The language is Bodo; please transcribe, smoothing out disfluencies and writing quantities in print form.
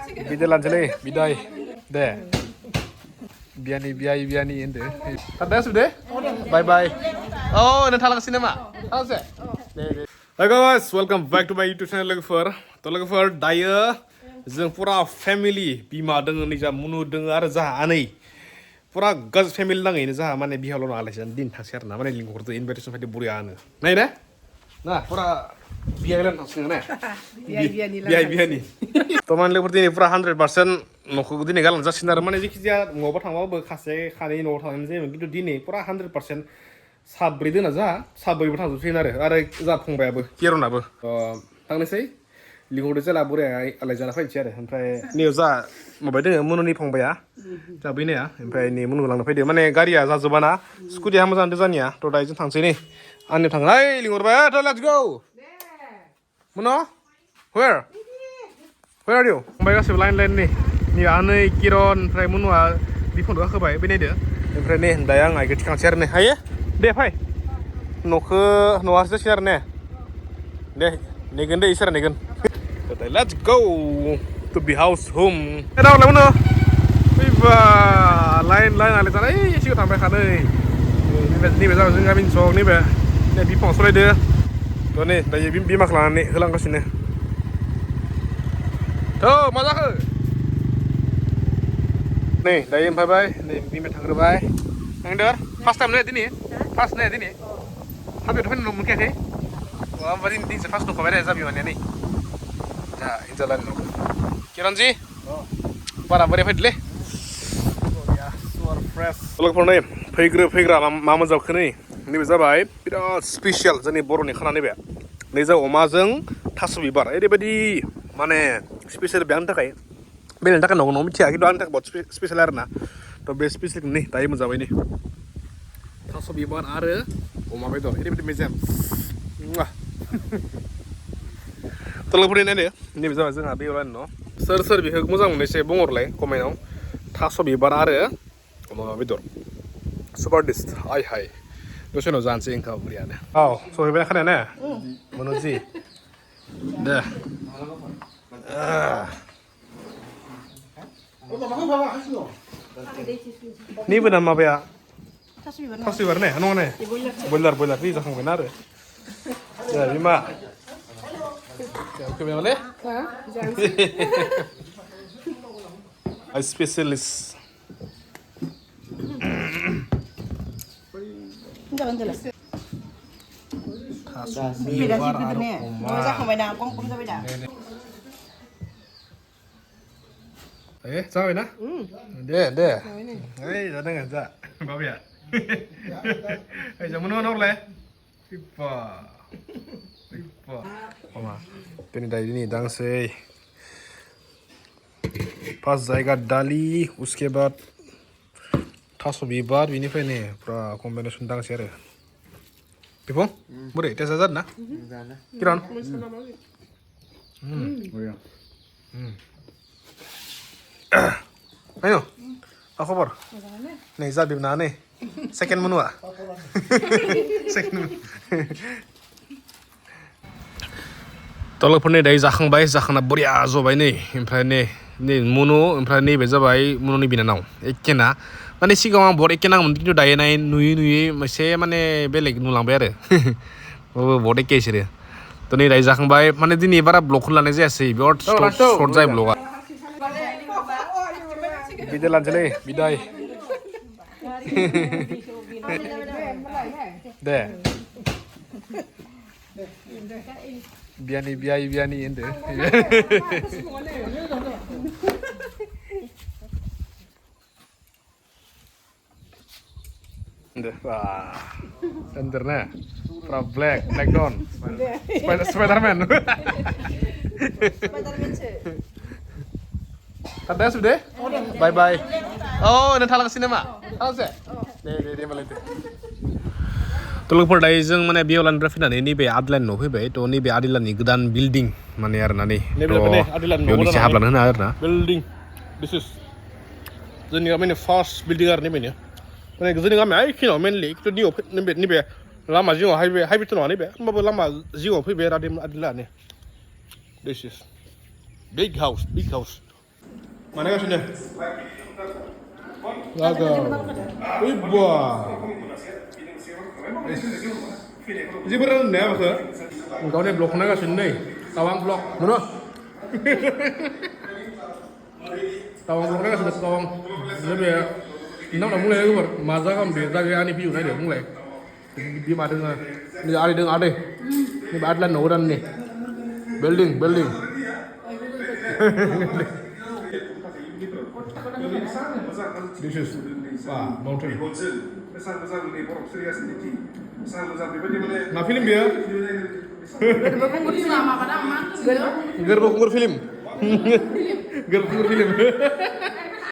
Biday lanjutnya, biday. Deh. Biani ende. Tanda sudah? Bye bye. Oh, nanti halang sinema. Halang sih. Hai guys, welcome back to my YouTube channel logoफोर दायो जों पुरा फेमिली बिमा दोङो निजा मुनु दोङो आरो जाहा आनै पुरा गज फेमिली नाङैनो जाहा माने बिहावल' आलासिजानो दिन थांसै आरो ना माने लिंहरदो इनभाइटेसन फायदो बुरियानो नाय ना ना पुरा बिहायलान थांसिगोन ने बिहानि त' माने लोगोफोर दिनै पुरा 100% न'खौ दिनै गालां जासिगोन आरो माने जेखिजाया न'आवबो थांबाबो खासे खानै न'आव थांनाय जायोमोन खिन्थु दिनै पुरा 100% साब्रै दोना जाहा साब्रैबो थांजोबसिगोन आरो जाहा फंबायाबो किरनाबो थांनोसै लिंहरदो जेला बुराया आलाय जाना फैनोसै आरो ओमफ्राय नैयाव जा माबा दोङो मुनुनि फंबाया जा बैनाया ओमफ्राय नै मुनुखौ लांनो फैदो माने गारिया जाजोबाना स्कुटिया हामा जादों जानिया थ' दायो जों थांसै नै आंनियाव थांगोन ओइ लिंहरबाय थ' let's go Munu where are you फंबाय गासैबो लाइन नै आनै किरन ओमफ्राय मुनुआ बिफांआव गाखोबाय बै नायदो ओमफ्राय नै दायो आं आइखौ थिखांसै आरो नै हायो दे फै न'आसो जासिगोन आरो ने दे नेगोन दे इसोरा नेगोन let's go to the house home दावलाय मोनो फैबा लाइन आलाय जानाय सिगां थांबाय खानै नैबे जाबाय जों गामिनि सक नैबे बिफाङाव सलायदो थ' नै दायो बिमाखौ लानानै होलांगासिनो थ' मा जाखो नै दायो ओमफ्राय नै बिमाया थांग्रोबाय थांदोर फार्स्ट टाइम ने दिनै फार्स्ट ने दिनै हाबायावथ' फैनो मोनखायाखै होमबा दिनैसो फार्स्ट दंखाबाय दे जाबि माने नै जा हिन्जावलानि न' किरणजी बारा बोरै फैदोलै लोगोफोर नै फैग्रा मा मोजांखो नै नैबे जाबाय बिराद स्पेसियेल जोंनि बर'नि खाना नै जा अमाजों थास' बिबार ओरैबायदि माने स्पेसियेल बे आंनि थाखाय बेलेगनि थाखाय न'आव मिथिया खिन्थु आंनि थाखाय बहुत स्पेसियेल आरो ना थ' बे स्पेसियेलखौ नै दायो मोनजाबाय नै थास' बिबार आरो अमा बेदर ओरैबायदि मेजेम लोगोफोरनि नायदो नैबे जाबाय जोंहा बेयावलानि न' सोर बेखौ मोजां मोनो एसे बुंहरलाय कमेन्टआव थास' बिबार आरो अमा बेदर सुपार डिश हाय दसे उनाव जानोसै ओंखाम बुरियानो औ सहैबाय खानाया ने मन'जि दे नैबो ना माबाया थास' बिबार ने नङा ने बयलार बे जाखांबायना आरो दे बिमा Kemana? A specialist. Sao vậy nè? Deh. Datang aja. Bapak ya. Jangan nongol le. Pipa. Ini dari ini dangsei pas जायगा दालि उसके बाद थास' बिबार बिनिफ्राय नै पुरा कम्बिनेसन दांसै आरो बिफं बोरै टेस्ट जादों ना किरण ayo apa kabar nih Zabib nah nih second menu तलफोरनि दायो जाखांना बरिया जबाय नै ओमफ्राय नै मुनु ओमफ्राय नैबे जाबाय मुनुनि बिनानाव एकेना माने सिगाङाव आं बहुत एके नाङोमोन खिन्थु दायो नुयै एसे माने बेलेग नुलांबाय आरो बहुत एके इसोरो थ' नै दायो जाखांबाय माने दिनै बारा ब्लगखौ लानाय जायासै बिराद सर्ट जायो ब्लगा बिदाय लानोसैलै बिदाय दे biani ende wah sendernya pra black down Spiderman tanda sudah bye oh nanti halang sinema halang sih deh malah itu लोगोफोर दायो जों माने बेयावलानिफ्राय फैनानै नैबे आदिलानि न'आव फैबाय थ' नैबे आदिलानि गोदान बिल्डिं माने आरोना नै बेयाव एसे हाबलानो होनो आरोना बिल्डिं दिस इज जोंनि गामिनि फार्स्ट बिल्डिं आरो नैबेनो माने जोंनि गामिया एखेनाव मेनलि खिन्थु नैबे लामा जिङाव हाइवेथ' नङा नैबे होमबाबो लामा जिङाव फैबाय आदिलानि this is big house Mana kasihnya? Laga. Iba. Ini beneran ya mas? Engkau nih blok mana kasih nih? Tawang blok, mana? Tawang bloknya kasih tawang. Jadi ya, ini udah mulai tuh masa kan beda kayak ani piu nih dia mulai. Dia ada nggak? Ini ada dengan ada. Ini ada lah noran nih. Building. This is mountain. Nah film dia. Gerbo kungur film. Gerbo kungur film.